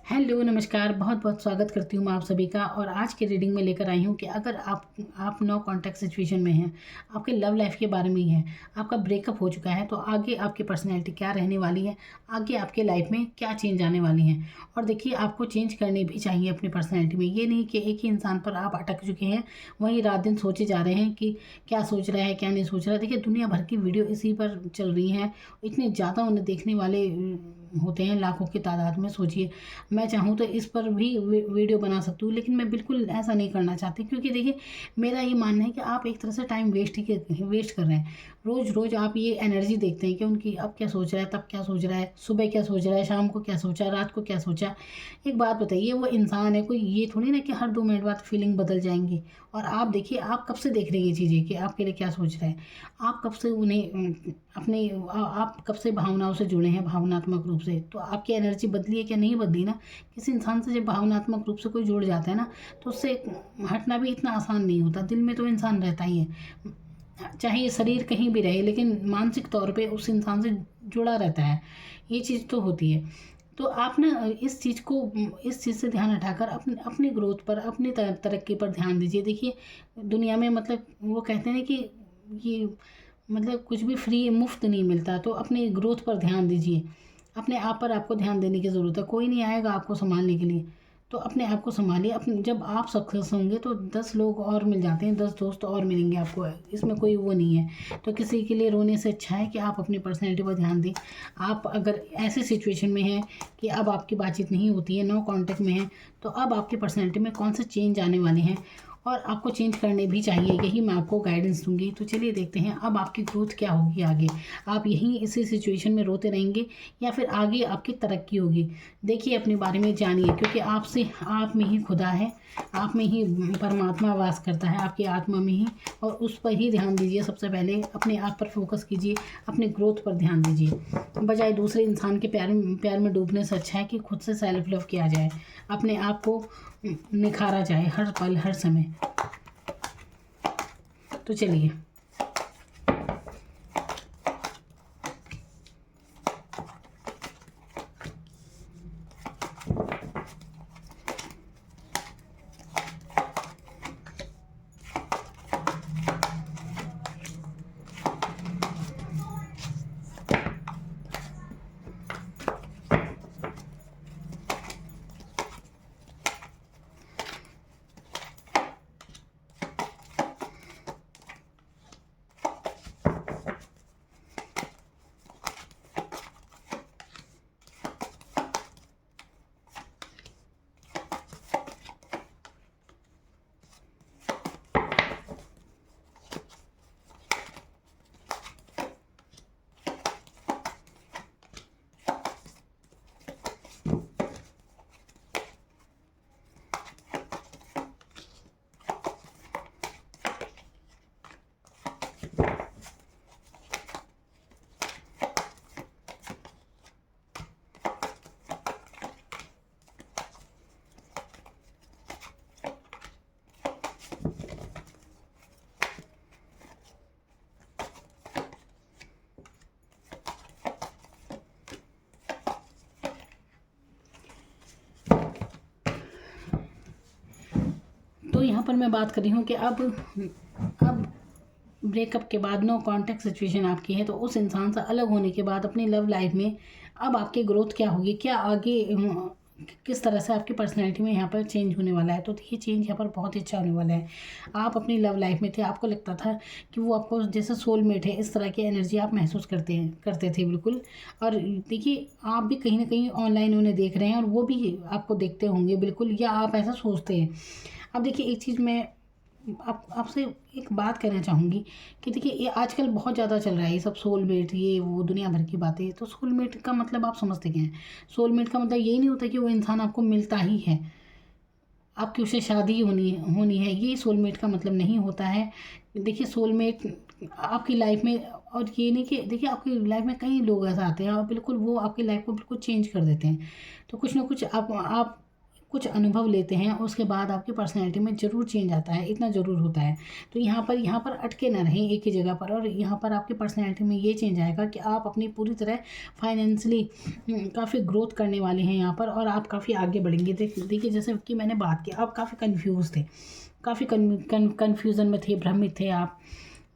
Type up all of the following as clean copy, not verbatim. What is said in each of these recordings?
Hello, नमस्कार। बहुत बहुत स्वागत करती हूँ मैं आप सभी का। और आज की रीडिंग में लेकर आई हूँ कि अगर आप नो कॉन्टैक्ट सिचुएशन में हैं, आपके लव लाइफ के बारे में ही है, आपका ब्रेकअप हो चुका है, तो आगे आपकी पर्सनैलिटी क्या रहने वाली है, आगे आपके लाइफ में क्या चेंज आने वाली हैं। और देखिए, आपको चेंज करने भी चाहिए अपनी पर्सनैलिटी में। ये नहीं कि एक ही इंसान पर आप अटक चुके हैं, वहीं रात दिन सोचे जा रहे हैं कि क्या सोच रहा है, क्या नहीं सोच रहा है। देखिए, दुनिया भर की वीडियो इसी पर चल रही हैं, इतने ज़्यादा उन्हें देखने वाले होते हैं, लाखों की तादाद में। सोचिए, मैं चाहूँ तो इस पर भी वीडियो बना सकती हूँ, लेकिन मैं बिल्कुल ऐसा नहीं करना चाहती, क्योंकि देखिए, मेरा ये मानना है कि आप एक तरह से टाइम वेस्ट कर रहे हैं। रोज़ रोज़ आप ये एनर्जी देखते हैं कि उनकी अब क्या सोच रहा है, तब क्या सोच रहा है, सुबह क्या सोच रहा है, शाम को क्या सोचा, रात को क्या सोचा। एक बात बताइए, वो इंसान है, कोई ये थोड़ी ना कि हर 2 मिनट बाद फीलिंग बदल जाएंगी। और आप देखिए, आप कब से देख रहे हैं ये चीज़ें कि आपके लिए क्या सोच रहे हैं। आप कब से उन्हें आप कब से भावनाओं से जुड़े हैं, भावनात्मक रूप से। तो आपकी एनर्जी बदली है क्या, नहीं बदली ना। किसी इंसान से जब भावनात्मक रूप से कोई जुड़ जाता है ना, तो उससे हटना भी इतना आसान नहीं होता। दिल में तो इंसान रहता ही है, चाहे ये शरीर कहीं भी रहे, लेकिन मानसिक तौर पे उस इंसान से जुड़ा रहता है। ये चीज़ तो होती है। तो आप ना इस चीज़ से ध्यान हटाकर अपनी अपनी ग्रोथ पर, अपनी तरक्की पर ध्यान दीजिए। देखिए, दुनिया में मतलब वो कहते हैं ना कि ये मतलब कुछ भी फ्री मुफ्त नहीं मिलता। तो अपनी ग्रोथ पर ध्यान दीजिए। अपने आप पर आपको ध्यान देने की ज़रूरत है। कोई नहीं आएगा आपको सँभालने के लिए। तो अपने आप को सँभालिए। अपने जब आप सक्सेस होंगे तो 10 लोग और मिल जाते हैं, 10 दोस्त और मिलेंगे आपको। इसमें कोई वो नहीं है। तो किसी के लिए रोने से अच्छा है कि आप अपनी पर्सनैलिटी पर ध्यान दें। आप अगर ऐसी सिचुएशन में हैं कि अब आपकी बातचीत नहीं होती है, नो कॉन्टैक्ट में हैं, तो अब आपकी पर्सनैलिटी में कौन से चेंज आने वाले हैं, और आपको चेंज करने भी चाहिए। यही मैं आपको गाइडेंस दूंगी। तो चलिए देखते हैं अब आपकी ग्रोथ क्या होगी आगे। आप यहीं इसी सिचुएशन में रोते रहेंगे, या फिर आगे आपकी तरक्की होगी। देखिए, अपने बारे में जानिए, क्योंकि आपसे आप में ही खुदा है, आप में ही परमात्मा वास करता है, आपकी आत्मा में ही। और उस पर ही ध्यान दीजिए। सबसे पहले अपने आप पर फोकस कीजिए, अपने ग्रोथ पर ध्यान दीजिए। बजाय दूसरे इंसान के प्यार में डूबने से अच्छा है कि खुद से सेल्फ लव किया जाए, अपने आप को निखारा जाए हर पल हर समय। तो चलिए, तो यहाँ पर मैं बात कर रही हूँ कि अब ब्रेकअप के बाद नो कॉन्टैक्ट सिचुएशन आपकी है, तो उस इंसान से अलग होने के बाद अपनी लव लाइफ में अब आपकी ग्रोथ क्या होगी, क्या आगे किस तरह से आपकी पर्सनैलिटी में यहाँ पर चेंज होने वाला है। तो देखिए, चेंज यहाँ पर बहुत ही अच्छा होने वाला है। आप अपनी लव लाइफ में थे, आपको लगता था कि वो आपको जैसे सोलमेट है, इस तरह की एनर्जी आप महसूस करते थे बिल्कुल। और देखिए, आप भी कहीं ना कहीं ऑनलाइन उन्हें देख रहे हैं, और वो भी आपको देखते होंगे बिल्कुल, या आप ऐसा सोचते हैं। अब देखिए, एक चीज़ मैं आपसे एक बात कहना चाहूँगी कि देखिए, ये आजकल बहुत ज़्यादा चल रहा है ये सब सोलमेट, ये वो दुनिया भर की बातें। तो सोलमेट का मतलब आप समझते क्या हैं? सोलमेट का मतलब यही नहीं होता कि वो इंसान आपको मिलता ही है, आपकी उससे शादी होनी होनी है, ये सोलमेट का मतलब नहीं होता है। देखिए, सोलमेट आपकी लाइफ में, और ये नहीं कि देखिए, आपकी लाइफ में कई लोग ऐसा आते हैं और बिल्कुल वो आपकी लाइफ को बिल्कुल चेंज कर देते हैं। तो कुछ ना कुछ आप कुछ अनुभव लेते हैं, उसके बाद आपकी पर्सनैलिटी में ज़रूर चेंज आता है, इतना ज़रूर होता है। तो यहाँ पर अटके ना रहें एक ही जगह पर, और यहाँ पर आपकी पर्सनैलिटी में ये चेंज आएगा कि आप अपनी पूरी तरह फाइनेंशियली काफ़ी ग्रोथ करने वाले हैं यहाँ पर, और आप काफ़ी आगे बढ़ेंगे। देखिए जैसे कि मैंने बात की, आप काफ़ी कन्फ्यूज़ थे, काफ़ी कन्फ्यूज़न में थे, भ्रमित थे आप,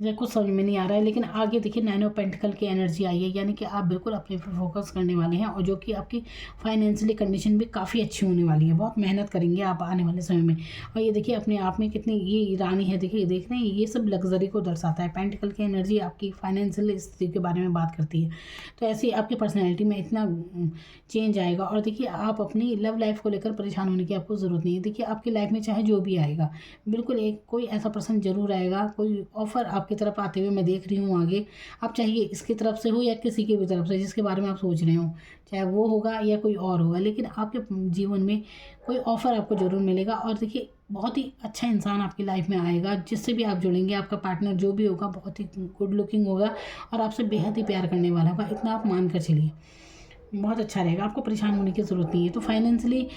या कुछ समझ में नहीं आ रहा है। लेकिन आगे देखिए 9 ऑफ पेंटिकल की एनर्जी आई है, यानी कि आप बिल्कुल अपने पर फोकस करने वाले हैं, और जो कि आपकी फाइनेंशियली कंडीशन भी काफ़ी अच्छी होने वाली है। बहुत मेहनत करेंगे आप आने वाले समय में। और ये देखिए अपने आप में कितनी ये रानी है, देखिए देख रहे हैं, ये सब लग्जरी को दर्शाता है। पेंटिकल की एनर्जी आपकी फाइनेंशियल स्थिति के बारे में बात करती है। तो ऐसी आपकी पर्सनैलिटी में इतना चेंज आएगा। और देखिए आप अपनी लव लाइफ को लेकर परेशान होने की आपको ज़रूरत नहीं है। देखिए आपकी लाइफ में चाहे जो भी आएगा, बिल्कुल एक कोई ऐसा पर्सन ज़रूर आएगा, कोई ऑफ़र आपकी तरफ आते हुए मैं देख रही हूँ आगे। आप चाहिए इसकी तरफ से हो या किसी की भी तरफ से जिसके बारे में आप सोच रहे हो, चाहे वो होगा या कोई और होगा, लेकिन आपके जीवन में कोई ऑफ़र आपको ज़रूर मिलेगा। और देखिए बहुत ही अच्छा इंसान आपकी लाइफ में आएगा, जिससे भी आप जुड़ेंगे, आपका पार्टनर जो भी होगा बहुत ही गुड लुकिंग होगा और आपसे बेहद ही प्यार करने वाला होगा, इतना आप मान कर चलिए। बहुत अच्छा रहेगा, आपको परेशान होने की ज़रूरत नहीं है। तो फाइनेंशियली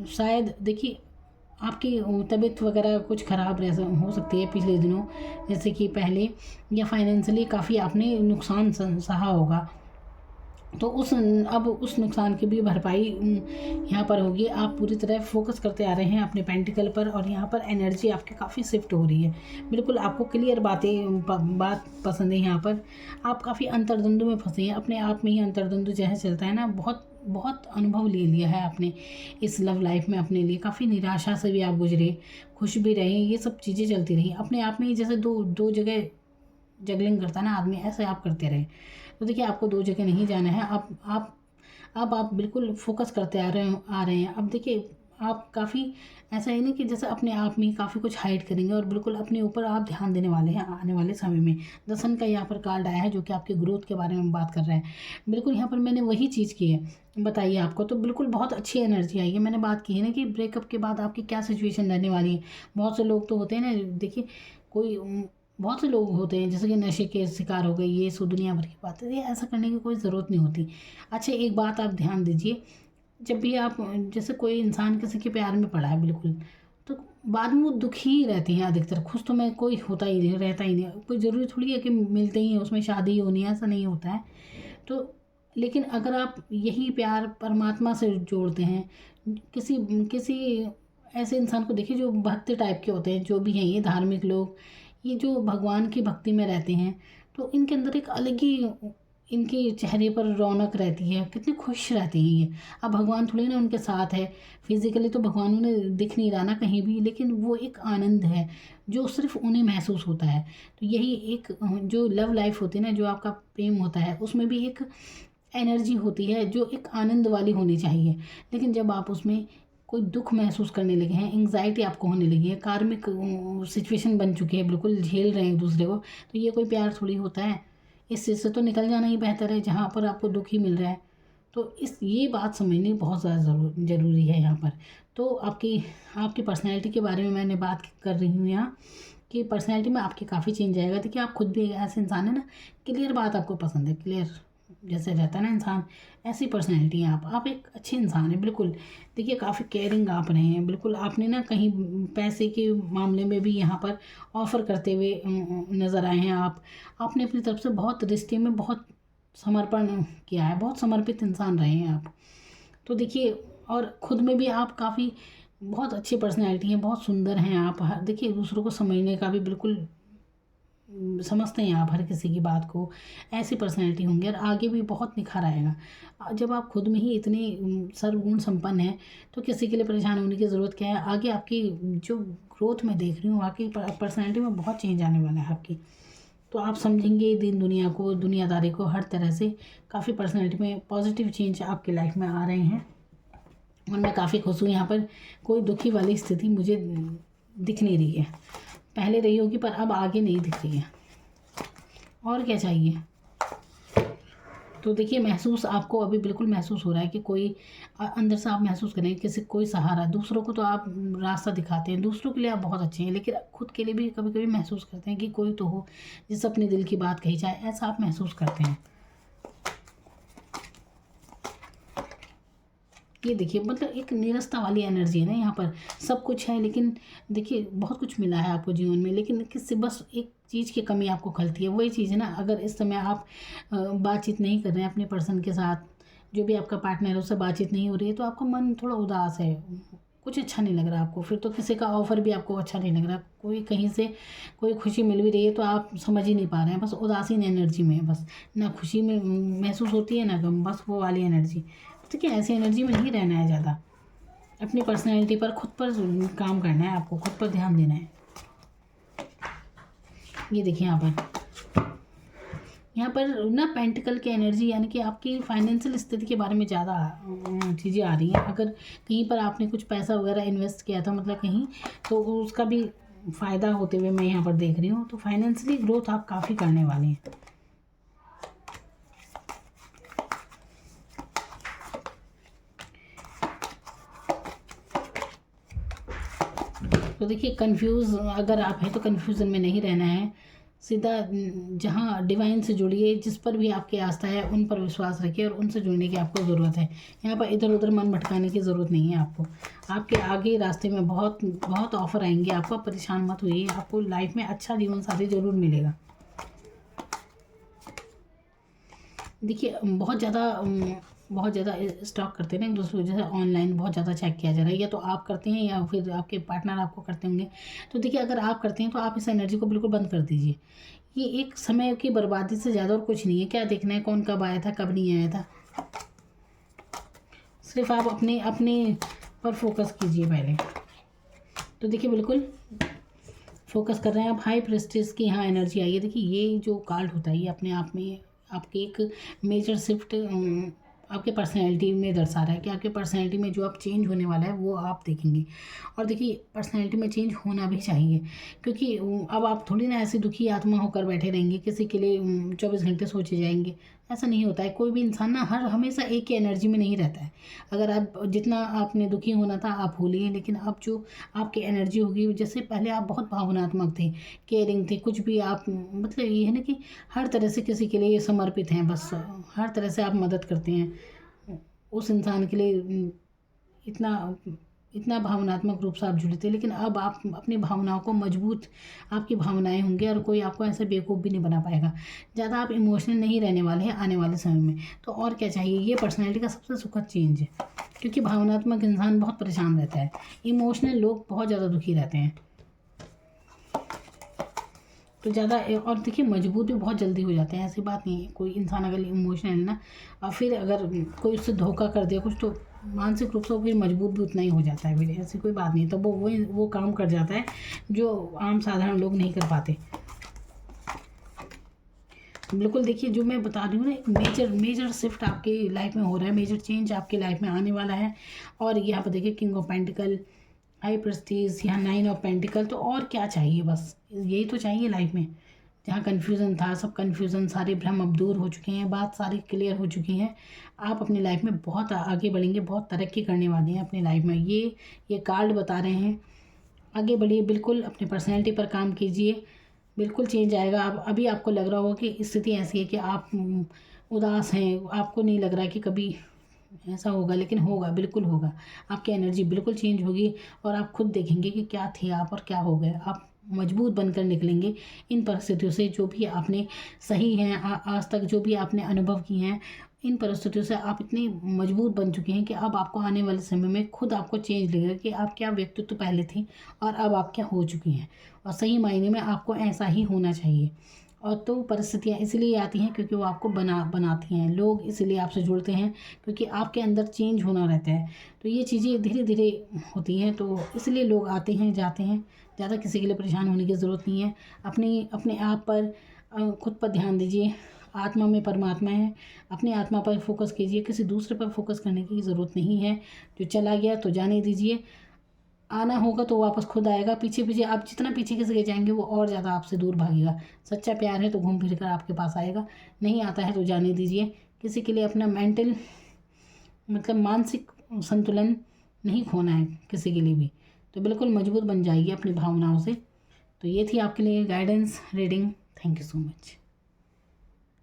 शायद देखिए आपकी तबीयत वगैरह कुछ ख़राब रह हो सकती है पिछले दिनों, जैसे कि पहले, या फाइनेंशियली काफ़ी आपने नुकसान सहा होगा। तो अब उस नुकसान की भी भरपाई यहाँ पर होगी। आप पूरी तरह फोकस करते आ रहे हैं अपने पेंटिकल पर, और यहाँ पर एनर्जी आपकी काफ़ी शिफ्ट हो रही है। बिल्कुल आपको क्लियर बात पसंद है। यहाँ पर आप काफ़ी अंतर्द्वंद में फंसे हैं, अपने आप में ही अंतर्द्वंद जैसे चलता है ना, बहुत बहुत अनुभव ले लिया है आपने इस लव लाइफ में अपने लिए। काफ़ी निराशा से भी आप गुजरे, खुश भी रहे, ये सब चीज़ें चलती रही अपने आप में ही। जैसे दो जगह जगलिंग करता है ना आदमी, ऐसे आप करते रहे। तो देखिए आपको दो जगह नहीं जाना है। आप बिल्कुल फोकस करते आ रहे हैं। अब देखिए आप काफ़ी ऐसा है ना कि जैसे अपने आप में काफ़ी कुछ हाइड करेंगे, और बिल्कुल अपने ऊपर आप ध्यान देने वाले हैं आने वाले समय में। दर्शन का यहाँ पर कार्ड आया है, जो कि आपके ग्रोथ के बारे में बात कर रहा है। बिल्कुल यहाँ पर मैंने वही चीज़ की है, बताइए आपको। तो बिल्कुल बहुत अच्छी एनर्जी आई है। मैंने बात की है ना कि ब्रेकअप के बाद आपकी क्या सिचुएशन रहने वाली है। बहुत से लोग तो होते हैं ना, देखिए कोई बहुत से लोग होते हैं जैसे कि नशे के शिकार हो गए, ये सो दुनिया भर की बातें, ये ऐसा करने की कोई ज़रूरत नहीं होती। अच्छा एक बात आप ध्यान दीजिए, जब भी आप जैसे कोई इंसान किसी के प्यार में पड़ा है बिल्कुल, तो बाद में वो दुखी ही रहती हैं अधिकतर, खुश तो मैं कोई होता ही नहीं, रहता ही नहीं। कोई ज़रूरी थोड़ी है कि मिलते ही हैं उसमें शादी होनी है, ऐसा नहीं होता है। तो लेकिन अगर आप यही प्यार परमात्मा से जोड़ते हैं, किसी किसी ऐसे इंसान को देखिए जो भक्त टाइप के होते हैं, जो भी हैं ये धार्मिक लोग, ये जो भगवान की भक्ति में रहते हैं, तो इनके अंदर एक अलग ही, इनके चेहरे पर रौनक रहती है, कितने खुश रहते हैं ये। अब भगवान थोड़ी ना उनके साथ है, फिजिकली तो भगवान उन्हें दिख नहीं रहा ना कहीं भी, लेकिन वो एक आनंद है जो सिर्फ उन्हें महसूस होता है। तो यही एक जो लव लाइफ होती है ना, जो आपका प्रेम होता है, उसमें भी एक एनर्जी होती है जो एक आनंद वाली होनी चाहिए। लेकिन जब आप उसमें कोई दुख महसूस करने लगे हैं, एंग्जाइटी आपको होने लगी है, कार्मिक सिचुएशन बन चुकी है, बिल्कुल झेल रहे हैं एक दूसरे को, तो ये कोई प्यार थोड़ी होता है। इस चीज़ से तो निकल जाना ही बेहतर है, जहाँ पर आपको दुख ही मिल रहा है। तो ये बात समझनी बहुत ज़्यादा ज़रूरी है यहाँ पर। तो आपकी आपकी पर्सनैलिटी के बारे में मैंने बात कर रही हूँ यहाँ, कि पर्सनैलिटी में आपकी काफ़ी चेंज आएगा। देखिए आप खुद भी ऐसे इंसान है ना, क्लियर बात आपको पसंद है, क्लियर जैसे रहता है ना इंसान, ऐसी पर्सनैलिटी है आप एक अच्छे इंसान हैं बिल्कुल। देखिए काफ़ी केयरिंग आप रहे हैं बिल्कुल। आपने ना कहीं पैसे के मामले में भी यहाँ पर ऑफ़र करते हुए नज़र आए हैं आप। आपने अपनी तरफ से बहुत रिश्ते में बहुत समर्पण किया है, बहुत समर्पित इंसान रहे हैं आप। तो देखिए और खुद में भी आप काफ़ी बहुत अच्छी पर्सनैलिटी हैं, बहुत सुंदर हैं आप। देखिए दूसरों को समझने का भी बिल्कुल समझते हैं आप हर किसी की बात को। ऐसी पर्सनैलिटी होंगी और आगे भी बहुत निखार आएगा। जब आप खुद में ही इतने सर्वगुण संपन्न हैं, तो किसी के लिए परेशान होने की ज़रूरत क्या है। आगे आपकी जो ग्रोथ मैं देख रही हूँ, वाकई पर्सनैलिटी में बहुत चेंज आने वाला है आपकी। तो आप समझेंगे दिन दुनिया को, दुनियादारी को, हर तरह से काफ़ी पर्सनैलिटी में पॉजिटिव चेंज आपकी लाइफ में आ रहे हैं। और मैं काफ़ी खुश हूँ। यहाँ पर कोई दुखी वाली स्थिति मुझे दिख नहीं रही है, पहले रही होगी पर अब आगे नहीं दिख रही है। और क्या चाहिए। तो देखिए महसूस आपको अभी बिल्कुल महसूस हो रहा है कि कोई अंदर से आप महसूस करें किसी कोई सहारा। दूसरों को तो आप रास्ता दिखाते हैं, दूसरों के लिए आप बहुत अच्छे हैं, लेकिन खुद के लिए भी कभी कभी महसूस करते हैं कि कोई तो हो जिससे अपने दिल की बात कही जाए, ऐसा आप महसूस करते हैं। ये देखिए मतलब एक निरस्ता वाली एनर्जी है ना यहाँ पर। सब कुछ है लेकिन देखिए बहुत कुछ मिला है आपको जीवन में, लेकिन किससे बस एक चीज़ की कमी आपको खलती है। वही चीज़ है ना, अगर इस समय आप बातचीत नहीं कर रहे हैं अपने पर्सन के साथ, जो भी आपका पार्टनर है उससे बातचीत नहीं हो रही है, तो आपका मन थोड़ा उदास है, कुछ अच्छा नहीं लग रहा आपको। फिर तो किसी का ऑफ़र भी आपको अच्छा नहीं लग रहा, कोई कहीं से कोई खुशी मिल भी रही है तो आप समझ ही नहीं पा रहे हैं, बस उदासीन एनर्जी में है। बस ना खुशी में महसूस होती है ना गम, बस वो वाली एनर्जी। ठीक है, ऐसी एनर्जी में नहीं रहना है ज़्यादा। अपनी पर्सनैलिटी पर, खुद पर काम करना है आपको, खुद पर ध्यान देना है। ये देखिए यहाँ पर ना पेंटिकल की एनर्जी, यानी कि आपकी फाइनेंशियल स्थिति के बारे में ज़्यादा चीज़ें आ रही हैं। अगर कहीं पर आपने कुछ पैसा वगैरह इन्वेस्ट किया था मतलब कहीं, तो उसका भी फ़ायदा होते हुए मैं यहाँ पर देख रही हूँ। तो फाइनेंशियली ग्रोथ आप काफ़ी करने वाले हैं। तो देखिए कंफ्यूज अगर आप हैं तो कंफ्यूजन में नहीं रहना है, सीधा जहाँ डिवाइन से जुड़िए, जिस पर भी आपकी आस्था है उन पर विश्वास रखिए और उनसे जुड़ने की आपको ज़रूरत है। यहाँ पर इधर उधर मन भटकाने की ज़रूरत नहीं है आपको। आपके आगे रास्ते में बहुत बहुत ऑफ़र आएंगे आपको, परेशान मत होइए, आपको लाइफ में अच्छा जीवन साथी ज़रूर मिलेगा। देखिए बहुत ज़्यादा स्टॉक करते हैं ना एक दूसरे को, जैसे ऑनलाइन बहुत ज़्यादा चेक किया जा रहा है, या तो आप करते हैं या फिर आपके पार्टनर आपको करते होंगे। तो देखिए अगर आप करते हैं तो आप इस एनर्जी को बिल्कुल बंद कर दीजिए। ये एक समय की बर्बादी से ज़्यादा और कुछ नहीं है। क्या देखना है कौन कब आया था कब नहीं आया था, सिर्फ आप अपने अपने पर फोकस कीजिए पहले। तो देखिए बिल्कुल फोकस कर रहे हैं आप। हाई प्रेस्टीज की यहाँ एनर्जी आई है। देखिए ये जो कार्ड होता है ये अपने आप में आपके एक मेजर शिफ्ट आपके पर्सनैलिटी में दर्शा रहा है कि आपके पर्सनैलिटी में जो अब चेंज होने वाला है वो आप देखेंगे। और देखिए पर्सनैलिटी में चेंज होना भी चाहिए, क्योंकि अब आप थोड़ी ना ऐसी दुखी आत्मा होकर बैठे रहेंगे किसी के लिए 24 घंटे सोचे जाएंगे। ऐसा नहीं होता है। कोई भी इंसान ना हमेशा एक ही एनर्जी में नहीं रहता है। अगर आप जितना आपने दुखी होना था आप भूलिए, लेकिन अब जो आपकी एनर्जी होगी, जैसे पहले आप बहुत भावनात्मक थे, केयरिंग थे, कुछ भी आप मतलब ये है ना कि हर तरह से किसी के लिए समर्पित हैं, बस हर तरह से आप मदद करते हैं उस इंसान के लिए, इतना इतना भावनात्मक रूप से आप जुड़े थे। लेकिन अब आप अपनी भावनाओं को मजबूत, आपकी भावनाएं होंगी और कोई आपको ऐसे बेवकूफ़ भी नहीं बना पाएगा। ज़्यादा आप इमोशनल नहीं रहने वाले हैं आने वाले समय में। तो और क्या चाहिए, ये पर्सनैलिटी का सबसे सुखद चेंज है, क्योंकि भावनात्मक इंसान बहुत परेशान रहता है, इमोशनल लोग बहुत ज़्यादा दुखी रहते हैं। तो ज़्यादा और देखिए मजबूत भी बहुत जल्दी हो जाते हैं। ऐसी बात नहीं है, कोई इंसान अगर इमोशनल है ना और फिर अगर कोई उससे धोखा कर दे कुछ, तो मानसिक रूप से वो फिर मजबूत भी उतना ही हो जाता है। फिर ऐसी कोई बात नहीं है, तो वो काम कर जाता है जो आम साधारण लोग नहीं कर पाते। बिल्कुल देखिए जो मैं बता रही हूँ ना, एक मेजर शिफ्ट आपकी लाइफ में हो रहा है, मेजर चेंज आपकी लाइफ में आने वाला है। और यहाँ पर देखिए king of pentacle, high Prestige, यहाँ 9 ऑफ पेंटिकल। तो और क्या चाहिए, बस यही तो चाहिए लाइफ में। जहाँ कन्फ्यूज़न था, सब कन्फ्यूज़न सारे भ्रम अब दूर हो चुके हैं, बात सारी क्लियर हो चुकी हैं। आप अपनी लाइफ में बहुत आगे बढ़ेंगे, बहुत तरक्की करने वाले हैं अपनी लाइफ में। ये कार्ड बता रहे हैं। आगे बढ़िए, बिल्कुल अपनी पर्सनैलिटी पर काम कीजिए, बिल्कुल चेंज आएगा। अब अभी आपको लग रहा होगा कि स्थिति ऐसी है कि आप उदास हैं, आपको नहीं लग रहा कि कभी ऐसा होगा, लेकिन होगा, बिल्कुल होगा। आपकी एनर्जी बिल्कुल चेंज होगी और आप खुद देखेंगे कि क्या थे आप और क्या हो गए। आप मजबूत बनकर निकलेंगे इन परिस्थितियों से, जो भी आपने सही हैं आज तक जो भी आपने अनुभव किए हैं, इन परिस्थितियों से आप इतने मजबूत बन चुके हैं कि अब आपको आने वाले समय में खुद आपको चेंज लगेगा कि आप क्या व्यक्तित्व पहले थे और अब आप क्या हो चुकी हैं। और सही मायने में आपको ऐसा ही होना चाहिए। और तो परिस्थितियाँ इसलिए आती हैं क्योंकि वो आपको बनाती हैं, लोग इसीलिए आपसे जुड़ते हैं क्योंकि आपके अंदर चेंज होना रहता है। तो ये चीज़ें धीरे धीरे होती हैं, तो इसलिए लोग आते हैं जाते हैं। ज़्यादा किसी के लिए परेशान होने की ज़रूरत नहीं है। अपने आप पर खुद पर ध्यान दीजिए। आत्मा में परमात्मा है, अपनी आत्मा पर फोकस कीजिए, किसी दूसरे पर फोकस करने की ज़रूरत नहीं है। जो चला गया तो जाने दीजिए, आना होगा तो वापस खुद आएगा। पीछे पीछे आप जितना पीछे किसी के जाएंगे वो और ज़्यादा आपसे दूर भागेगा। सच्चा प्यार है तो घूम फिर कर आपके पास आएगा, नहीं आता है तो जाने दीजिए। किसी के लिए अपना मेंटल मतलब मानसिक संतुलन नहीं खोना है किसी के लिए भी, तो बिल्कुल मजबूत बन जाइए अपनी भावनाओं से। तो ये थी आपके लिए guidance reading. Thank you so much.